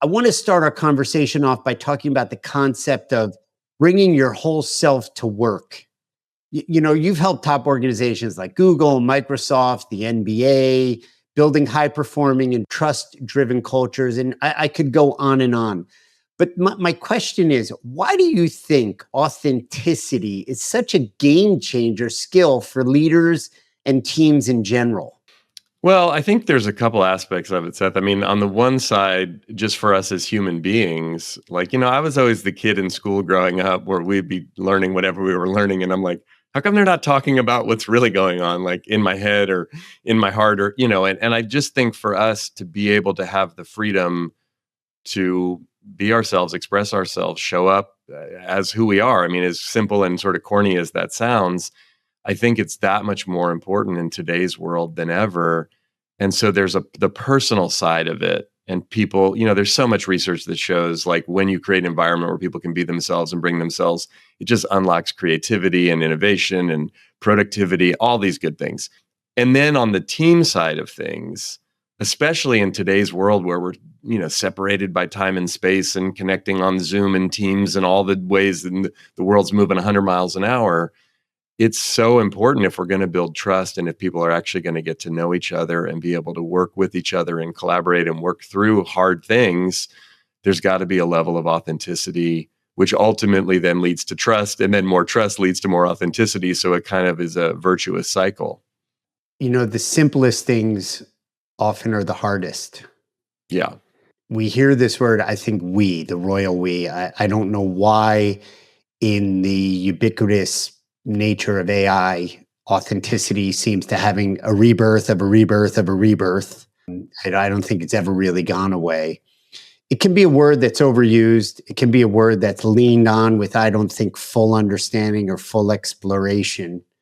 I want to start our conversation off by talking about the concept of bringing your whole self to work. You've helped top organizations like Google, Microsoft, the NBA, building high performing and trust driven cultures. And I could go on and on. But my question is, why do you think authenticity is such a game changer skill for leaders and teams in general? Well, I think there's a couple aspects of it, Seth. I mean, on the one side, just for us as human beings, I was always the kid in school growing up where we'd be learning whatever we were learning. And I'm like, how come they're not talking about what's really going on, like in my head or in my heart and I just think for us to be able to have the freedom to be ourselves, express ourselves, show up as who we are. I mean, as simple and sort of corny as that sounds, I think it's that much more important in today's world than ever. And so there's the personal side of it. And people, there's so much research that shows like when you create an environment where people can be themselves and bring themselves, it just unlocks creativity and innovation and productivity, all these good things. And then on the team side of things, especially in today's world where we're, separated by time and space and connecting on Zoom and Teams and all the ways that the world's moving 100 miles an hour, it's so important if we're going to build trust and if people are actually going to get to know each other and be able to work with each other and collaborate and work through hard things, there's got to be a level of authenticity, which ultimately then leads to trust, and then more trust leads to more authenticity. So it kind of is a virtuous cycle. The simplest things often are the hardest. Yeah. We hear this word, I think the royal we. I don't know why in the ubiquitous nature of AI, authenticity seems to having a rebirth of a rebirth of a rebirth. I don't think it's ever really gone away. It can be a word that's overused. It can be a word that's leaned on with, I don't think, full understanding or full exploration.